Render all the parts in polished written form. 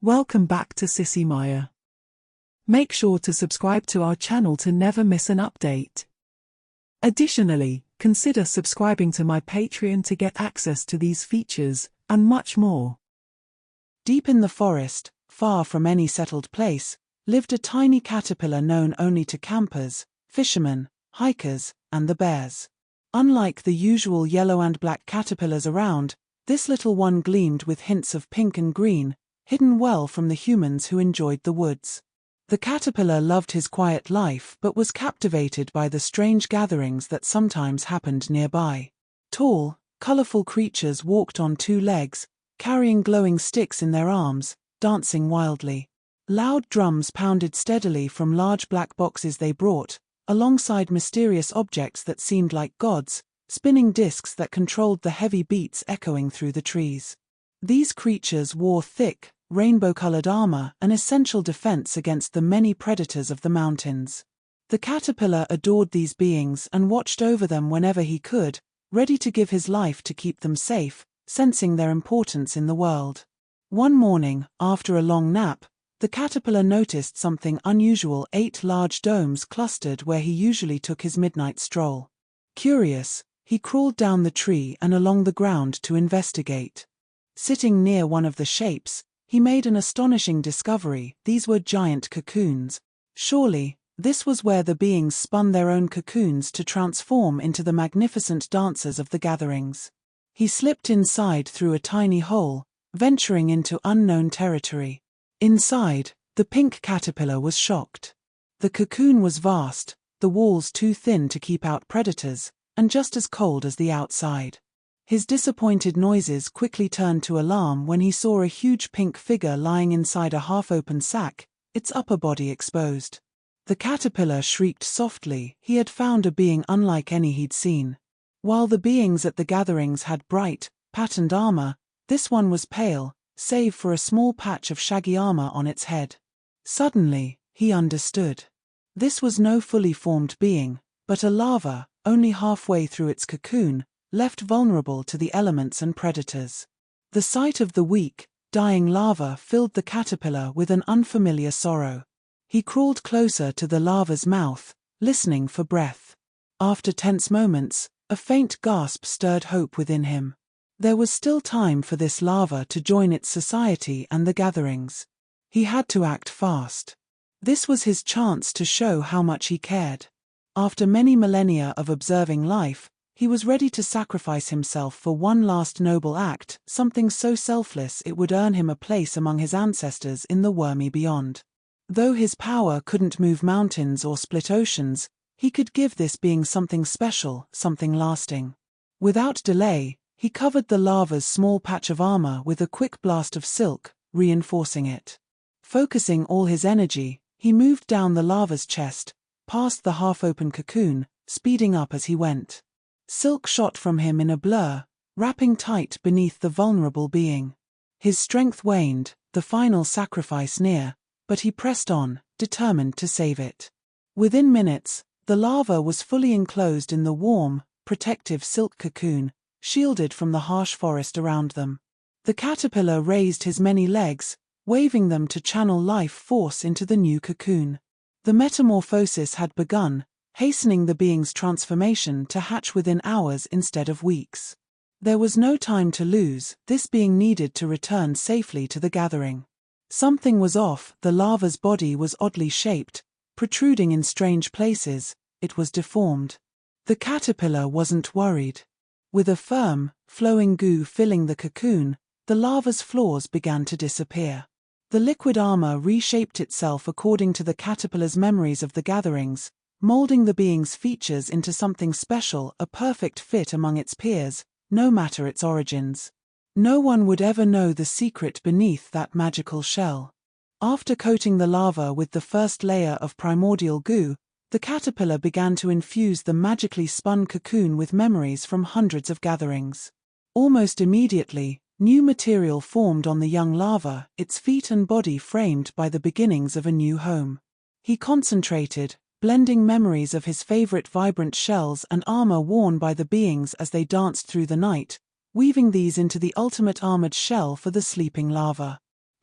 Welcome back to Sissy Maya. Make sure to subscribe to our channel to never miss an update. Additionally, consider subscribing to my Patreon to get access to these features, and much more. Deep in the forest, far from any settled place, lived a tiny caterpillar known only to campers, fishermen, hikers, and the bears. Unlike the usual yellow and black caterpillars around, this little one gleamed with hints of pink and green, hidden well from the humans who enjoyed the woods. The caterpillar loved his quiet life but was captivated by the strange gatherings that sometimes happened nearby. Tall, colorful creatures walked on two legs, carrying glowing sticks in their arms, dancing wildly. Loud drums pounded steadily from large black boxes they brought, alongside mysterious objects that seemed like gods, spinning discs that controlled the heavy beats echoing through the trees. These creatures wore thick, rainbow-colored armor, an essential defense against the many predators of the mountains. The caterpillar adored these beings and watched over them whenever he could, ready to give his life to keep them safe, sensing their importance in the world. One morning, after a long nap, the caterpillar noticed something unusual: 8 large domes clustered where he usually took his midnight stroll. Curious, he crawled down the tree and along the ground to investigate. Sitting near one of the shapes, he made an astonishing discovery: these were giant cocoons. Surely, this was where the beings spun their own cocoons to transform into the magnificent dancers of the gatherings. He slipped inside through a tiny hole, venturing into unknown territory. Inside, the pink caterpillar was shocked. The cocoon was vast, the walls too thin to keep out predators, and just as cold as the outside. His disappointed noises quickly turned to alarm when he saw a huge pink figure lying inside a half-open sack, its upper body exposed. The caterpillar shrieked softly. He had found a being unlike any he'd seen. While the beings at the gatherings had bright, patterned armor, this one was pale, save for a small patch of shaggy armor on its head. Suddenly, he understood. This was no fully formed being, but a larva, only halfway through its cocoon, left vulnerable to the elements and predators. The sight of the weak, dying larva filled the caterpillar with an unfamiliar sorrow. He crawled closer to the larva's mouth, listening for breath. After tense moments, a faint gasp stirred hope within him. There was still time for this larva to join its society and the gatherings. He had to act fast. This was his chance to show how much he cared. After many millennia of observing life, he was ready to sacrifice himself for one last noble act, something so selfless it would earn him a place among his ancestors in the wormy beyond. Though his power couldn't move mountains or split oceans, he could give this being something special, something lasting. Without delay, he covered the larva's small patch of armor with a quick blast of silk, reinforcing it. Focusing all his energy, he moved down the larva's chest, past the half-open cocoon, speeding up as he went. Silk shot from him in a blur, wrapping tight beneath the vulnerable being. His strength waned, the final sacrifice near, but he pressed on, determined to save it. Within minutes, the larva was fully enclosed in the warm, protective silk cocoon, shielded from the harsh forest around them. The caterpillar raised his many legs, waving them to channel life force into the new cocoon. The metamorphosis had begun, hastening the being's transformation to hatch within hours instead of weeks. There was no time to lose. This being needed to return safely to the gathering. Something was off. The larva's body was oddly shaped, protruding in strange places. It was deformed. The caterpillar wasn't worried. With a firm, flowing goo filling the cocoon, the larva's flaws began to disappear. The liquid armor reshaped itself according to the caterpillar's memories of the gatherings, molding the being's features into something special, a perfect fit among its peers, no matter its origins. No one would ever know the secret beneath that magical shell. After coating the larva with the first layer of primordial goo, the caterpillar began to infuse the magically spun cocoon with memories from hundreds of gatherings. Almost immediately, new material formed on the young larva, its feet and body framed by the beginnings of a new home. He concentrated, blending memories of his favorite vibrant shells and armor worn by the beings as they danced through the night, weaving these into the ultimate armored shell for the sleeping larva.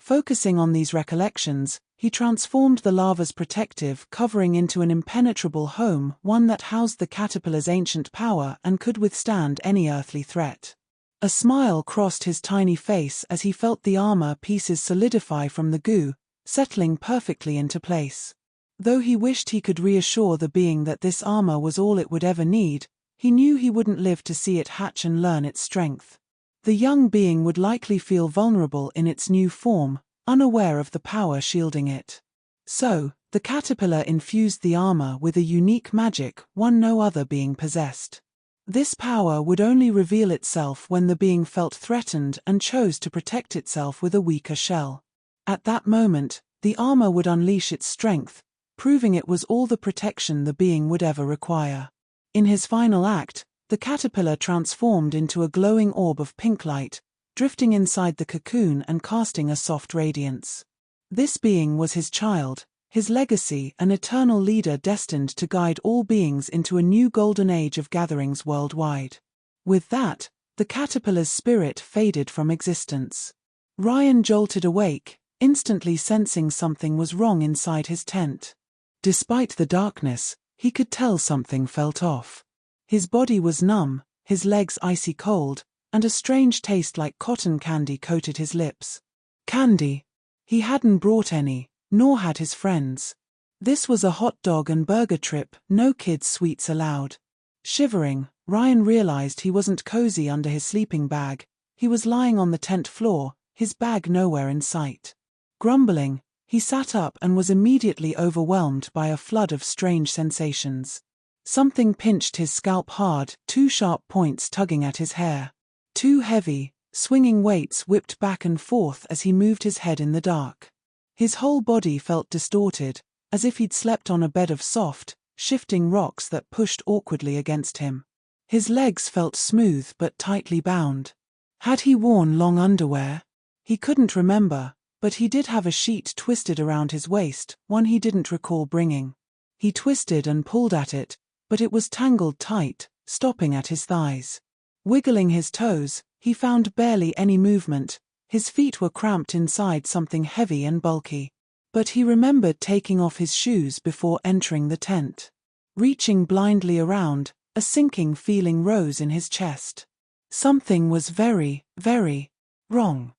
Focusing on these recollections, he transformed the lava's protective covering into an impenetrable home, one that housed the caterpillar's ancient power and could withstand any earthly threat. A smile crossed his tiny face as he felt the armor pieces solidify from the goo, settling perfectly into place. Though he wished he could reassure the being that this armor was all it would ever need, he knew he wouldn't live to see it hatch and learn its strength. The young being would likely feel vulnerable in its new form, unaware of the power shielding it. So, the caterpillar infused the armor with a unique magic one no other being possessed. This power would only reveal itself when the being felt threatened and chose to protect itself with a weaker shell. At that moment, the armor would unleash its strength, proving it was all the protection the being would ever require. In his final act, the caterpillar transformed into a glowing orb of pink light, drifting inside the cocoon and casting a soft radiance. This being was his child, his legacy, an eternal leader destined to guide all beings into a new golden age of gatherings worldwide. With that, the caterpillar's spirit faded from existence. Ryan jolted awake, instantly sensing something was wrong inside his tent. Despite the darkness, he could tell something felt off. His body was numb, his legs icy cold, and a strange taste like cotton candy coated his lips. Candy. He hadn't brought any, nor had his friends. This was a hot dog and burger trip, no kids' sweets allowed. Shivering, Ryan realized he wasn't cozy under his sleeping bag. He was lying on the tent floor, his bag nowhere in sight. Grumbling, he sat up and was immediately overwhelmed by a flood of strange sensations. Something pinched his scalp hard, two sharp points tugging at his hair. Two heavy, swinging weights whipped back and forth as he moved his head in the dark. His whole body felt distorted, as if he'd slept on a bed of soft, shifting rocks that pushed awkwardly against him. His legs felt smooth but tightly bound. Had he worn long underwear? He couldn't remember, but he did have a sheet twisted around his waist, one he didn't recall bringing. He twisted and pulled at it, but it was tangled tight, stopping at his thighs. Wiggling his toes, he found barely any movement. His feet were cramped inside something heavy and bulky. But he remembered taking off his shoes before entering the tent. Reaching blindly around, a sinking feeling rose in his chest. Something was very, very wrong.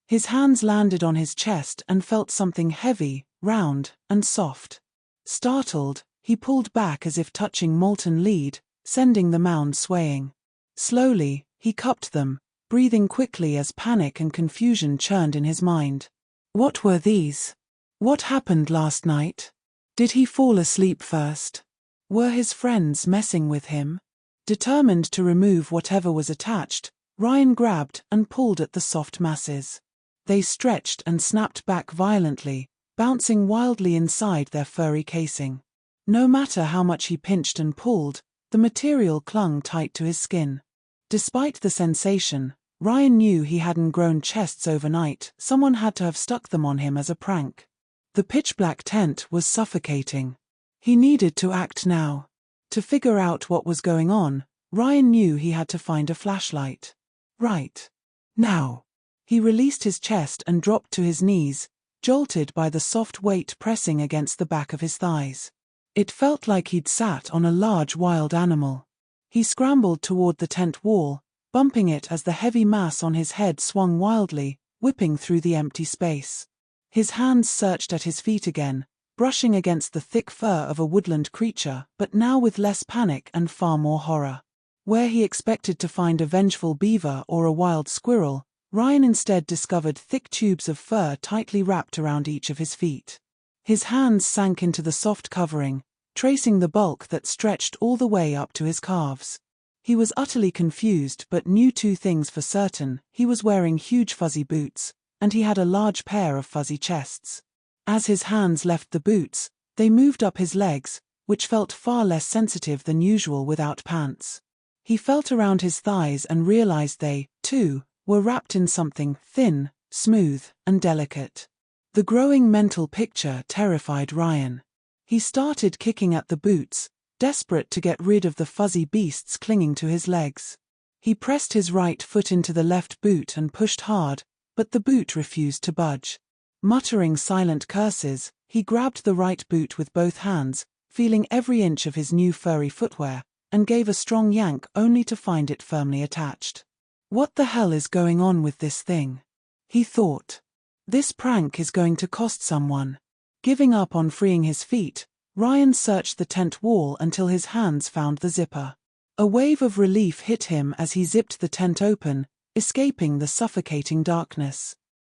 His hands landed on his chest and felt something heavy, round, and soft. Startled, he pulled back as if touching molten lead, sending the mound swaying. Slowly, he cupped them, breathing quickly as panic and confusion churned in his mind. What were these? What happened last night? Did he fall asleep first? Were his friends messing with him? Determined to remove whatever was attached, Ryan grabbed and pulled at the soft masses. They stretched and snapped back violently, bouncing wildly inside their furry casing. No matter how much he pinched and pulled, the material clung tight to his skin. Despite the sensation, Ryan knew he hadn't grown chests overnight. Someone had to have stuck them on him as a prank. The pitch-black tent was suffocating. He needed to act now. To figure out what was going on, Ryan knew he had to find a flashlight. Right. Now. He released his chest and dropped to his knees, jolted by the soft weight pressing against the back of his thighs. It felt like he'd sat on a large wild animal. He scrambled toward the tent wall, bumping it as the heavy mass on his head swung wildly, whipping through the empty space. His hands searched at his feet again, brushing against the thick fur of a woodland creature, but now with less panic and far more horror. Where he expected to find a vengeful beaver or a wild squirrel, Ryan instead discovered thick tubes of fur tightly wrapped around each of his feet. His hands sank into the soft covering, tracing the bulk that stretched all the way up to his calves. He was utterly confused but knew two things for certain: he was wearing huge fuzzy boots, and he had a large pair of fuzzy chests. As his hands left the boots, they moved up his legs, which felt far less sensitive than usual without pants. He felt around his thighs and realized they, too, were wrapped in something thin, smooth, and delicate. The growing mental picture terrified Ryan. He started kicking at the boots, desperate to get rid of the fuzzy beasts clinging to his legs. He pressed his right foot into the left boot and pushed hard, but the boot refused to budge. Muttering silent curses, he grabbed the right boot with both hands, feeling every inch of his new furry footwear, and gave a strong yank only to find it firmly attached. What the hell is going on with this thing? He thought. This prank is going to cost someone. Giving up on freeing his feet, Ryan searched the tent wall until his hands found the zipper. A wave of relief hit him as he zipped the tent open, escaping the suffocating darkness.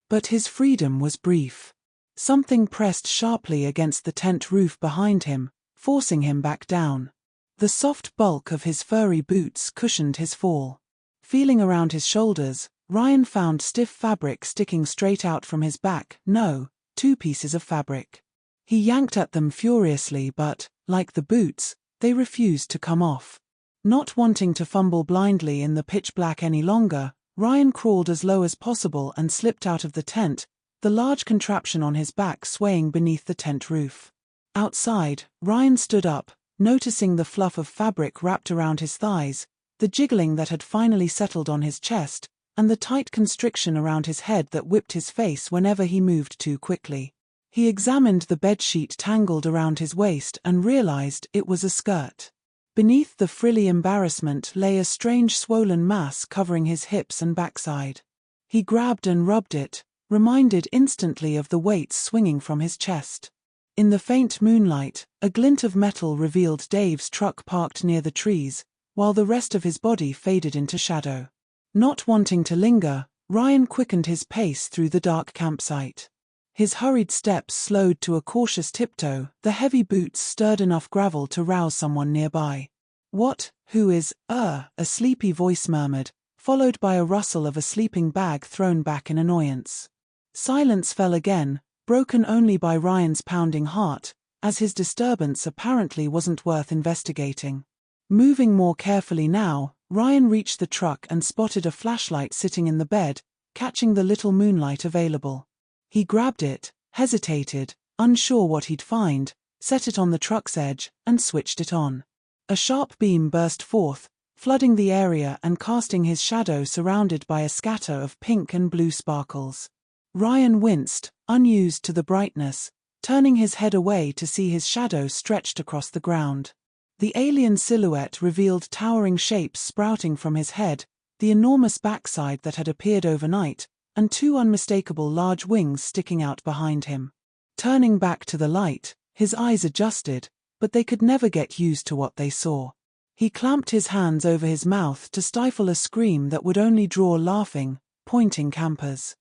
But his freedom was brief. Something pressed sharply against the tent roof behind him, forcing him back down. The soft bulk of his furry boots cushioned his fall. Feeling around his shoulders, Ryan found stiff fabric sticking straight out from his back. No, 2 pieces of fabric. He yanked at them furiously but, like the boots, they refused to come off. Not wanting to fumble blindly in the pitch black any longer, Ryan crawled as low as possible and slipped out of the tent, the large contraption on his back swaying beneath the tent roof. Outside, Ryan stood up, noticing the fluff of fabric wrapped around his thighs, the jiggling that had finally settled on his chest, and the tight constriction around his head that whipped his face whenever he moved too quickly. He examined the bedsheet tangled around his waist and realized it was a skirt. Beneath the frilly embarrassment lay a strange swollen mass covering his hips and backside. He grabbed and rubbed it, reminded instantly of the weights swinging from his chest. In the faint moonlight, a glint of metal revealed Dave's truck parked near the trees, while the rest of his body faded into shadow. Not wanting to linger, Ryan quickened his pace through the dark campsite. His hurried steps slowed to a cautious tiptoe, the heavy boots stirred enough gravel to rouse someone nearby. "What? Who is, A sleepy voice murmured, followed by a rustle of a sleeping bag thrown back in annoyance. Silence fell again, broken only by Ryan's pounding heart, as his disturbance apparently wasn't worth investigating. Moving more carefully now, Ryan reached the truck and spotted a flashlight sitting in the bed, catching the little moonlight available. He grabbed it, hesitated, unsure what he'd find, set it on the truck's edge, and switched it on. A sharp beam burst forth, flooding the area and casting his shadow surrounded by a scatter of pink and blue sparkles. Ryan winced, unused to the brightness, turning his head away to see his shadow stretched across the ground. The alien silhouette revealed towering shapes sprouting from his head, the enormous backside that had appeared overnight, and 2 unmistakable large wings sticking out behind him. Turning back to the light, his eyes adjusted, but they could never get used to what they saw. He clamped his hands over his mouth to stifle a scream that would only draw laughing, pointing campers.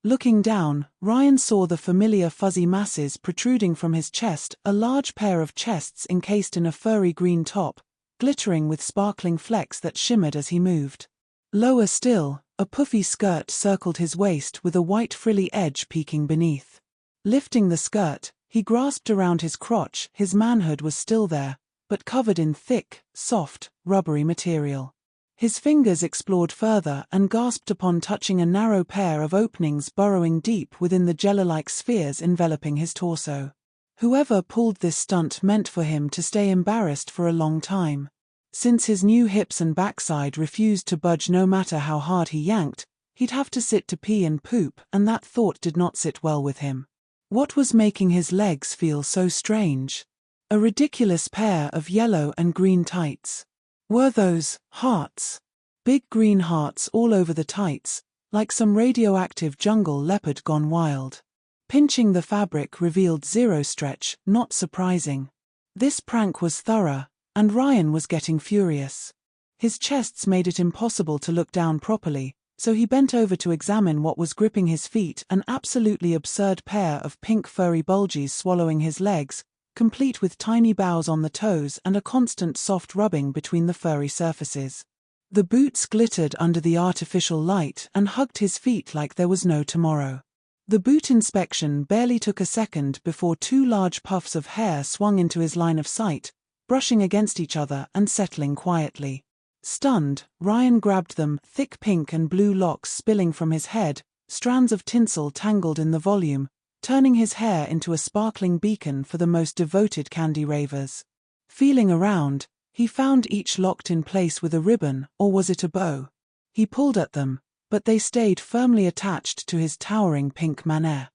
Looking down, Ryan saw the familiar fuzzy masses protruding from his chest, a large pair of chests encased in a furry green top, glittering with sparkling flecks that shimmered as he moved. Lower still, a puffy skirt circled his waist with a white frilly edge peeking beneath. Lifting the skirt, he grasped around his crotch. His manhood was still there, but covered in thick, soft, rubbery material. His fingers explored further and gasped upon touching a narrow pair of openings burrowing deep within the jello-like spheres enveloping his torso. Whoever pulled this stunt meant for him to stay embarrassed for a long time. Since his new hips and backside refused to budge no matter how hard he yanked, he'd have to sit to pee and poop, and that thought did not sit well with him. What was making his legs feel so strange? A ridiculous pair of yellow and green tights. Were those hearts? Big green hearts all over the tights, like some radioactive jungle leopard gone wild. Pinching the fabric revealed zero stretch, not surprising. This prank was thorough, and Ryan was getting furious. His chests made it impossible to look down properly, so he bent over to examine what was gripping his feet, an absolutely absurd pair of pink furry bulges swallowing his legs, complete with tiny bows on the toes and a constant soft rubbing between the furry surfaces. The boots glittered under the artificial light and hugged his feet like there was no tomorrow. The boot inspection barely took a second before 2 large puffs of hair swung into his line of sight, brushing against each other and settling quietly. Stunned, Ryan grabbed them, thick pink and blue locks spilling from his head, strands of tinsel tangled in the volume, turning his hair into a sparkling beacon for the most devoted candy ravers. Feeling around, he found each locked in place with a ribbon, or was it a bow? He pulled at them, but they stayed firmly attached to his towering pink manet.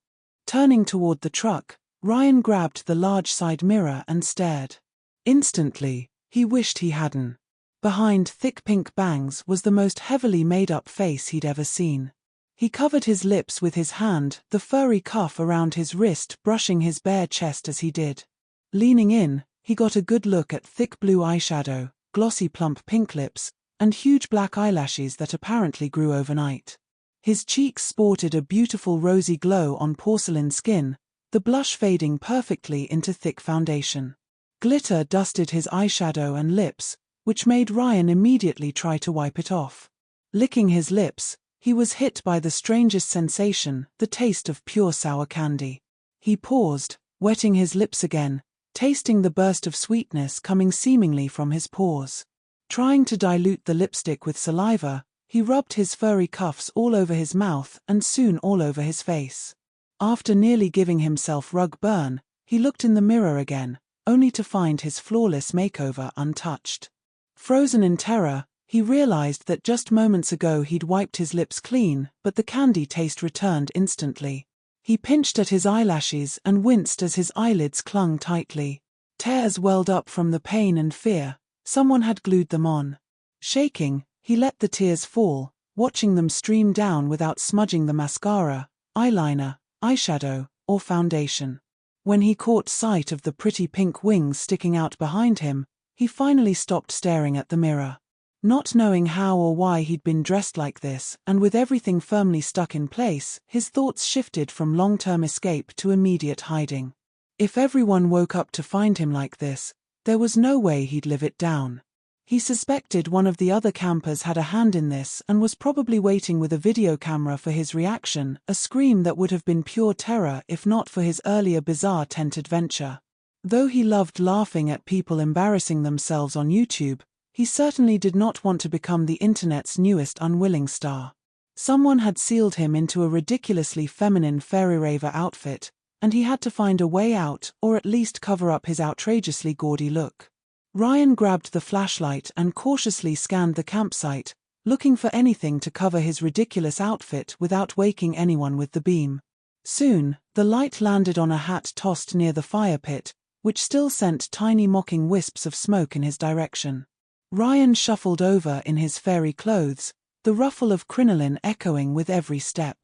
Turning toward the truck, Ryan grabbed the large side mirror and stared. Instantly, he wished he hadn't. Behind thick pink bangs was the most heavily made-up face he'd ever seen. He covered his lips with his hand, the furry cuff around his wrist brushing his bare chest as he did. Leaning in, he got a good look at thick blue eyeshadow, glossy plump pink lips, and huge black eyelashes that apparently grew overnight. His cheeks sported a beautiful rosy glow on porcelain skin, the blush fading perfectly into thick foundation. Glitter dusted his eyeshadow and lips, which made Ryan immediately try to wipe it off. Licking his lips, he was hit by the strangest sensation, the taste of pure sour candy. He paused, wetting his lips again, tasting the burst of sweetness coming seemingly from his pores. Trying to dilute the lipstick with saliva, he rubbed his furry cuffs all over his mouth and soon all over his face. After nearly giving himself rug burn, he looked in the mirror again, only to find his flawless makeover untouched. Frozen in terror, he realized that just moments ago he'd wiped his lips clean, but the candy taste returned instantly. He pinched at his eyelashes and winced as his eyelids clung tightly. Tears welled up from the pain and fear. Someone had glued them on. Shaking, he let the tears fall, watching them stream down without smudging the mascara, eyeliner, eyeshadow, or foundation. When he caught sight of the pretty pink wings sticking out behind him, he finally stopped staring at the mirror. Not knowing how or why he'd been dressed like this, and with everything firmly stuck in place, his thoughts shifted from long-term escape to immediate hiding. If everyone woke up to find him like this, there was no way he'd live it down. He suspected one of the other campers had a hand in this and was probably waiting with a video camera for his reaction, a scream that would have been pure terror if not for his earlier bizarre tent adventure. Though he loved laughing at people embarrassing themselves on YouTube, he certainly did not want to become the internet's newest unwilling star. Someone had sealed him into a ridiculously feminine fairy raver outfit, and he had to find a way out or at least cover up his outrageously gaudy look. Ryan grabbed the flashlight and cautiously scanned the campsite, looking for anything to cover his ridiculous outfit without waking anyone with the beam. Soon, the light landed on a hat tossed near the fire pit, which still sent tiny mocking wisps of smoke in his direction. Ryan shuffled over in his fairy clothes, the ruffle of crinoline echoing with every step.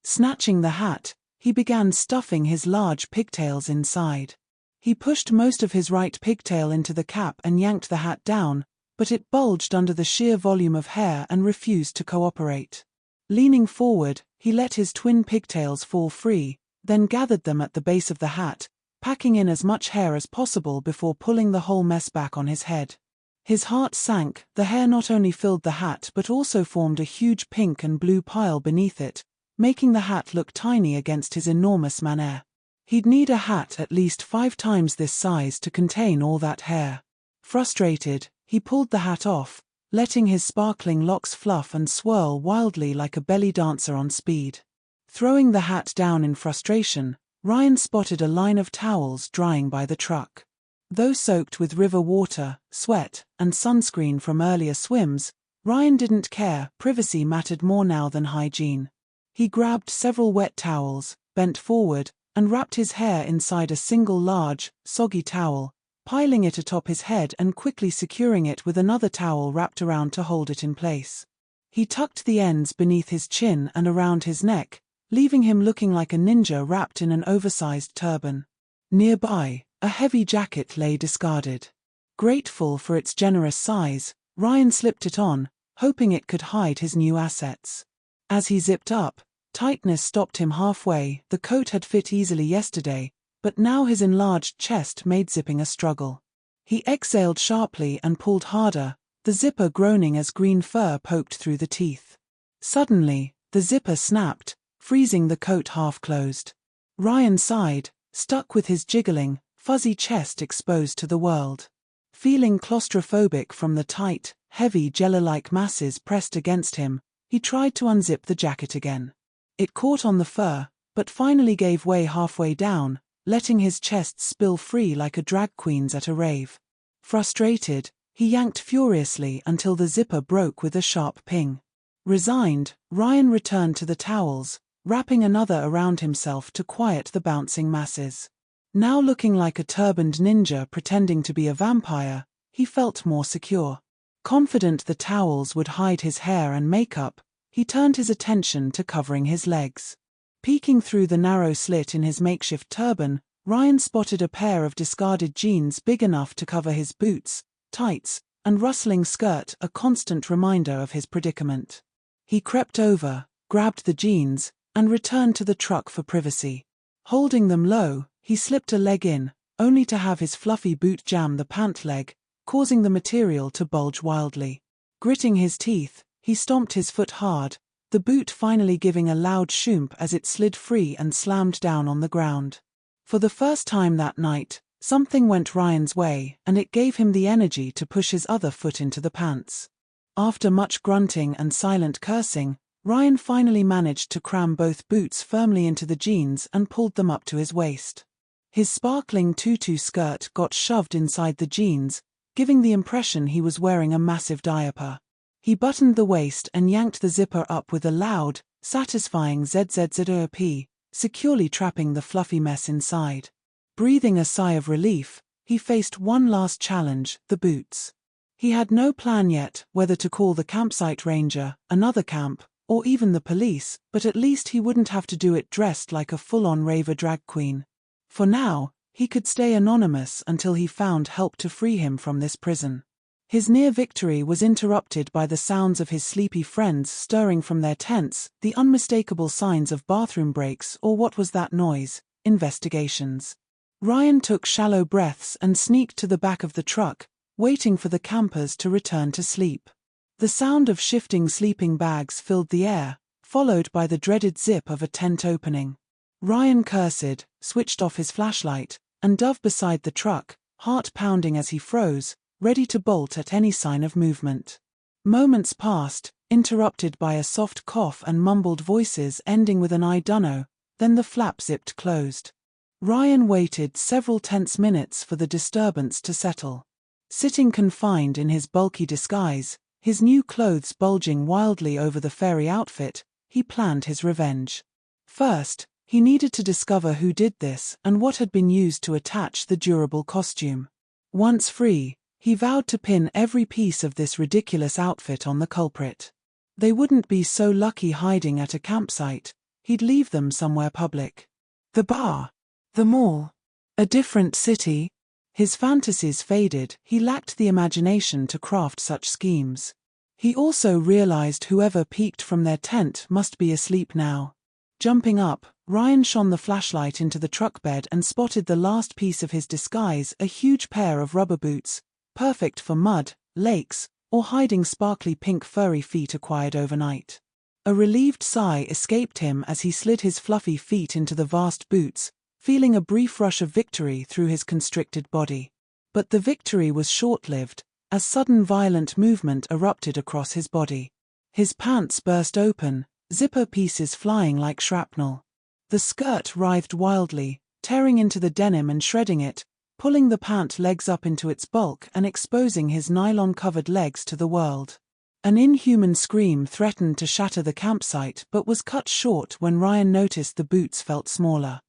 Snatching the hat, he began stuffing his large pigtails inside. He pushed most of his right pigtail into the cap and yanked the hat down, but it bulged under the sheer volume of hair and refused to cooperate. Leaning forward, he let his twin pigtails fall free, then gathered them at the base of the hat, packing in as much hair as possible before pulling the whole mess back on his head. His heart sank, the hair not only filled the hat but also formed a huge pink and blue pile beneath it, making the hat look tiny against his enormous manet. He'd need a hat at least 5 times this size to contain all that hair. Frustrated, he pulled the hat off, letting his sparkling locks fluff and swirl wildly like a belly dancer on speed. Throwing the hat down in frustration, Ryan spotted a line of towels drying by the truck. Though soaked with river water, sweat, and sunscreen from earlier swims, Ryan didn't care. Privacy mattered more now than hygiene. He grabbed several wet towels, bent forward, and wrapped his hair inside a single large, soggy towel, piling it atop his head and quickly securing it with another towel wrapped around to hold it in place. He tucked the ends beneath his chin and around his neck, leaving him looking like a ninja wrapped in an oversized turban. Nearby, a heavy jacket lay discarded. Grateful for its generous size, Ryan slipped it on, hoping it could hide his new assets. As he zipped up, tightness stopped him halfway. The coat had fit easily yesterday, but now his enlarged chest made zipping a struggle. He exhaled sharply and pulled harder, the zipper groaning as green fur poked through the teeth. Suddenly, the zipper snapped, freezing the coat half closed. Ryan sighed, stuck with his jiggling, fuzzy chest exposed to the world. Feeling claustrophobic from the tight, heavy jello-like masses pressed against him, he tried to unzip the jacket again. It caught on the fur, but finally gave way halfway down, letting his chest spill free like a drag queen's at a rave. Frustrated, he yanked furiously until the zipper broke with a sharp ping. Resigned, Ryan returned to the towels, wrapping another around himself to quiet the bouncing masses. Now looking like a turbaned ninja pretending to be a vampire, he felt more secure. Confident the towels would hide his hair and makeup, he turned his attention to covering his legs. Peeking through the narrow slit in his makeshift turban, Ryan spotted a pair of discarded jeans big enough to cover his boots, tights, and rustling skirt, a constant reminder of his predicament. He crept over, grabbed the jeans, and returned to the truck for privacy. Holding them low, he slipped a leg in, only to have his fluffy boot jam the pant leg, causing the material to bulge wildly. Gritting his teeth, he stomped his foot hard, the boot finally giving a loud shoomp as it slid free and slammed down on the ground. For the first time that night, something went Ryan's way, and it gave him the energy to push his other foot into the pants. After much grunting and silent cursing, Ryan finally managed to cram both boots firmly into the jeans and pulled them up to his waist. His sparkling tutu skirt got shoved inside the jeans, giving the impression he was wearing a massive diaper. He buttoned the waist and yanked the zipper up with a loud, satisfying zzzp, securely trapping the fluffy mess inside. Breathing a sigh of relief, he faced one last challenge, the boots. He had no plan yet whether to call the campsite ranger, another camp, or even the police, but at least he wouldn't have to do it dressed like a full-on raver drag queen. For now, he could stay anonymous until he found help to free him from this prison. His near victory was interrupted by the sounds of his sleepy friends stirring from their tents, the unmistakable signs of bathroom breaks, or what was that noise? Investigations. Ryan took shallow breaths and sneaked to the back of the truck, waiting for the campers to return to sleep. The sound of shifting sleeping bags filled the air, followed by the dreaded zip of a tent opening. Ryan cursed, switched off his flashlight, and dove beside the truck, heart pounding as he froze, ready to bolt at any sign of movement. Moments passed, interrupted by a soft cough and mumbled voices ending with an "I dunno," then the flap zipped closed. Ryan waited several tense minutes for the disturbance to settle. Sitting confined in his bulky disguise, his new clothes bulging wildly over the fairy outfit, he planned his revenge. First, he needed to discover who did this and what had been used to attach the durable costume. Once free, he vowed to pin every piece of this ridiculous outfit on the culprit. They wouldn't be so lucky hiding at a campsite, he'd leave them somewhere public. The bar. The mall. A different city. His fantasies faded, he lacked the imagination to craft such schemes. He also realized whoever peeked from their tent must be asleep now. Jumping up, Ryan shone the flashlight into the truck bed and spotted the last piece of his disguise, a huge pair of rubber boots, perfect for mud, lakes, or hiding sparkly pink furry feet acquired overnight. A relieved sigh escaped him as he slid his fluffy feet into the vast boots, feeling a brief rush of victory through his constricted body. But the victory was short-lived, as sudden violent movement erupted across his body. His pants burst open, zipper pieces flying like shrapnel. The skirt writhed wildly, tearing into the denim and shredding it, pulling the pant legs up into its bulk and exposing his nylon-covered legs to the world. An inhuman scream threatened to shatter the campsite but was cut short when Ryan noticed the boots felt smaller.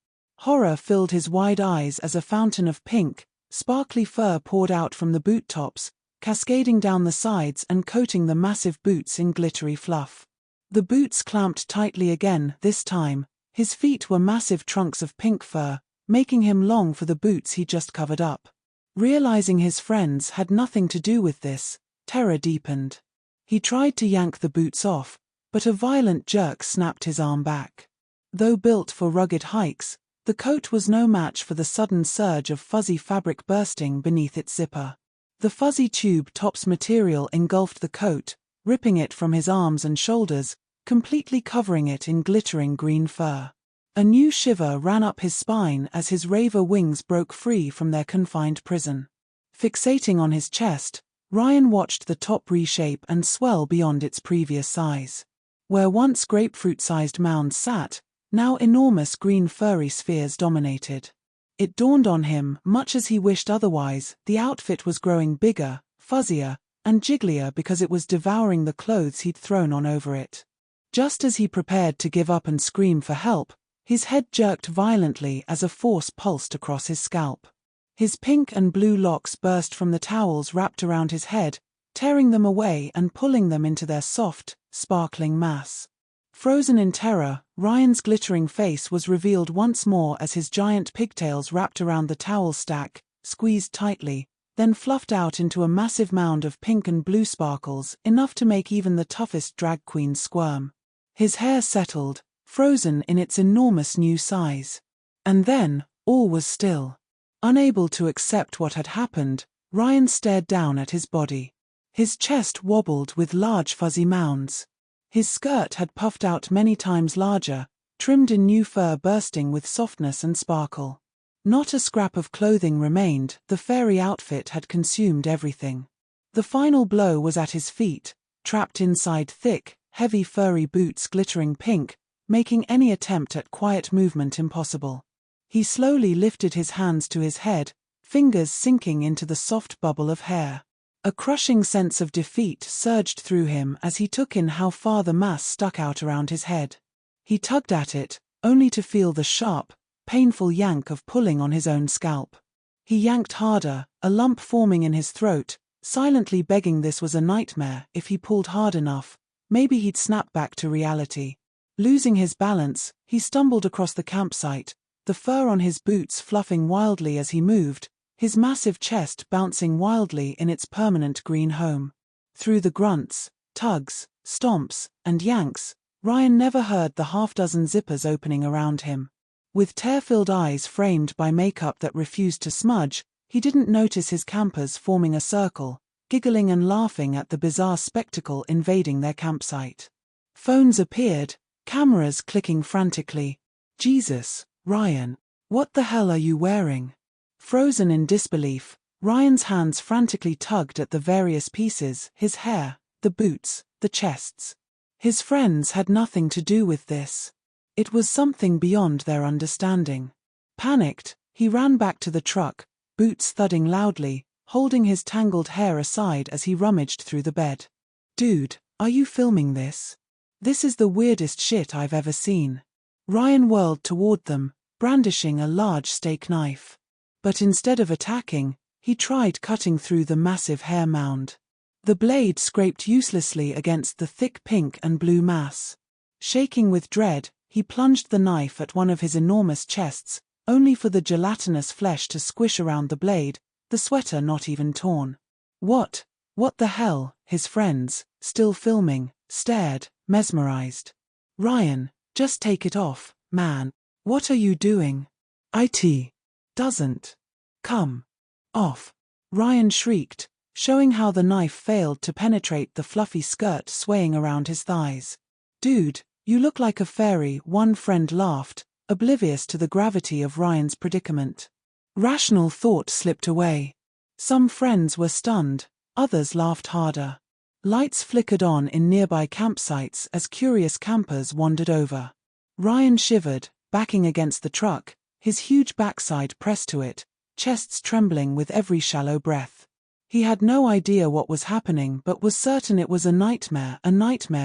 Horror filled his wide eyes as a fountain of pink, sparkly fur poured out from the boot tops, cascading down the sides and coating the massive boots in glittery fluff. The boots clamped tightly again, this time. His feet were massive trunks of pink fur, making him long for the boots he just covered up. Realizing his friends had nothing to do with this, terror deepened. He tried to yank the boots off, but a violent jerk snapped his arm back. Though built for rugged hikes, the coat was no match for the sudden surge of fuzzy fabric bursting beneath its zipper. The fuzzy tube top's material engulfed the coat, ripping it from his arms and shoulders, completely covering it in glittering green fur. A new shiver ran up his spine as his raver wings broke free from their confined prison. Fixating on his chest, Ryan watched the top reshape and swell beyond its previous size. Where once grapefruit-sized mounds sat, now enormous green furry spheres dominated. It dawned on him, much as he wished otherwise, the outfit was growing bigger, fuzzier, and jigglier because it was devouring the clothes he'd thrown on over it. Just as he prepared to give up and scream for help, his head jerked violently as a force pulsed across his scalp. His pink and blue locks burst from the towels wrapped around his head, tearing them away and pulling them into their soft, sparkling mass. Frozen in terror, Ryan's glittering face was revealed once more as his giant pigtails wrapped around the towel stack, squeezed tightly, then fluffed out into a massive mound of pink and blue sparkles, enough to make even the toughest drag queen squirm. His hair settled, frozen in its enormous new size. And then, all was still. Unable to accept what had happened, Ryan stared down at his body. His chest wobbled with large fuzzy mounds. His skirt had puffed out many times larger, trimmed in new fur bursting with softness and sparkle. Not a scrap of clothing remained, the fairy outfit had consumed everything. The final blow was at his feet, trapped inside thick, heavy furry boots glittering pink, making any attempt at quiet movement impossible. He slowly lifted his hands to his head, fingers sinking into the soft bubble of hair. A crushing sense of defeat surged through him as he took in how far the mass stuck out around his head. He tugged at it, only to feel the sharp, painful yank of pulling on his own scalp. He yanked harder, a lump forming in his throat, silently begging this was a nightmare. If he pulled hard enough, maybe he'd snap back to reality. Losing his balance, he stumbled across the campsite, the fur on his boots fluffing wildly as he moved, his massive chest bouncing wildly in its permanent green home. Through the grunts, tugs, stomps, and yanks, Ryan never heard the half-dozen zippers opening around him. With tear-filled eyes framed by makeup that refused to smudge, he didn't notice his campers forming a circle, giggling and laughing at the bizarre spectacle invading their campsite. Phones appeared, cameras clicking frantically. Jesus, Ryan, what the hell are you wearing? Frozen in disbelief, Ryan's hands frantically tugged at the various pieces, his hair, the boots, the chests. His friends had nothing to do with this. It was something beyond their understanding. Panicked, he ran back to the truck, boots thudding loudly, holding his tangled hair aside as he rummaged through the bed. Dude, are you filming this? This is the weirdest shit I've ever seen. Ryan whirled toward them, brandishing a large steak knife. But instead of attacking, he tried cutting through the massive hair mound. The blade scraped uselessly against the thick pink and blue mass. Shaking with dread, he plunged the knife at one of his enormous chests, only for the gelatinous flesh to squish around the blade, the sweater not even torn. What the hell? His friends, still filming, stared, mesmerized. Ryan, just take it off, man. What are you doing? It doesn't come off. Ryan shrieked, showing how the knife failed to penetrate the fluffy skirt swaying around his thighs. Dude, you look like a fairy, one friend laughed, oblivious to the gravity of Ryan's predicament. Rational thought slipped away. Some friends were stunned, others laughed harder. Lights flickered on in nearby campsites as curious campers wandered over. Ryan shivered, backing against the truck, his huge backside pressed to it, chests trembling with every shallow breath. He had no idea what was happening but was certain it was a nightmare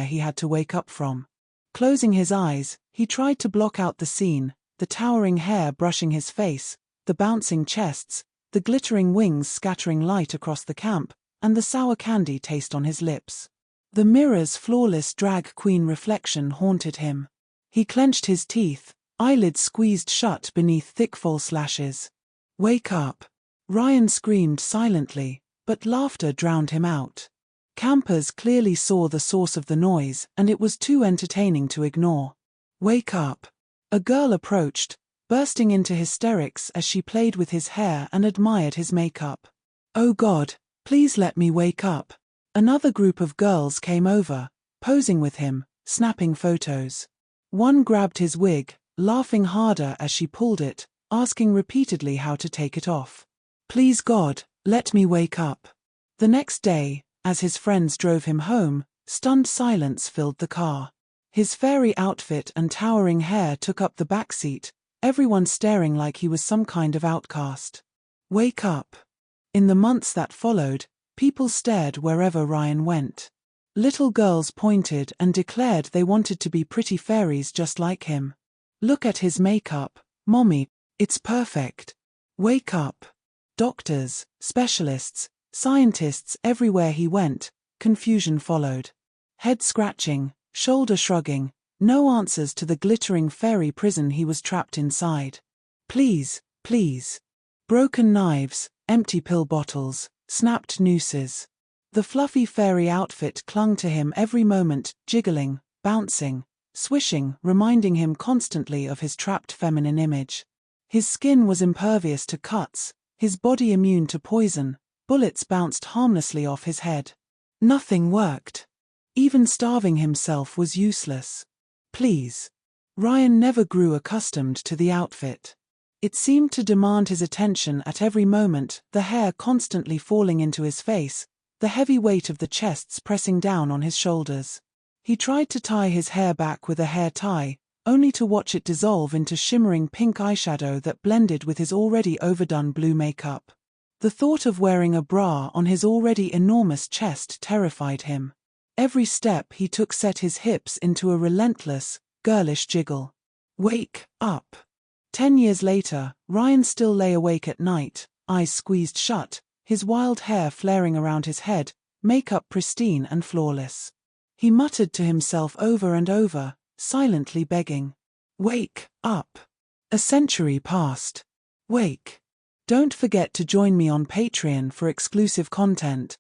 he had to wake up from. Closing his eyes, he tried to block out the scene, the towering hair brushing his face, the bouncing chests, the glittering wings scattering light across the camp, and the sour candy taste on his lips. The mirror's flawless drag queen reflection haunted him. He clenched his teeth, eyelids squeezed shut beneath thick false lashes. Wake up! Ryan screamed silently, but laughter drowned him out. Campers clearly saw the source of the noise, and it was too entertaining to ignore. Wake up! A girl approached, bursting into hysterics as she played with his hair and admired his makeup. Oh God, please let me wake up. Another group of girls came over, posing with him, snapping photos. One grabbed his wig, laughing harder as she pulled it, asking repeatedly how to take it off. Please God, let me wake up. The next day, as his friends drove him home, stunned silence filled the car. His fairy outfit and towering hair took up the back seat, everyone staring like he was some kind of outcast. Wake up. In the months that followed, people stared wherever Ryan went. Little girls pointed and declared they wanted to be pretty fairies just like him. Look at his makeup, Mommy, it's perfect. Wake up. Doctors, specialists, scientists everywhere he went, confusion followed. Head scratching, shoulder shrugging, no answers to the glittering fairy prison he was trapped inside. Please, please. Broken knives, empty pill bottles, snapped nooses. The fluffy fairy outfit clung to him every moment, jiggling, bouncing, swishing, reminding him constantly of his trapped feminine image. His skin was impervious to cuts, his body immune to poison, bullets bounced harmlessly off his head. Nothing worked. Even starving himself was useless. Please. Ryan never grew accustomed to the outfit. It seemed to demand his attention at every moment, the hair constantly falling into his face, the heavy weight of the chests pressing down on his shoulders. He tried to tie his hair back with a hair tie, only to watch it dissolve into shimmering pink eyeshadow that blended with his already overdone blue makeup. The thought of wearing a bra on his already enormous chest terrified him. Every step he took set his hips into a relentless, girlish jiggle. Wake up. 10 years later, Ryan still lay awake at night, eyes squeezed shut, his wild hair flaring around his head, makeup pristine and flawless. He muttered to himself over and over, silently begging. Wake up. A century passed. Wake. Don't forget to join me on Patreon for exclusive content,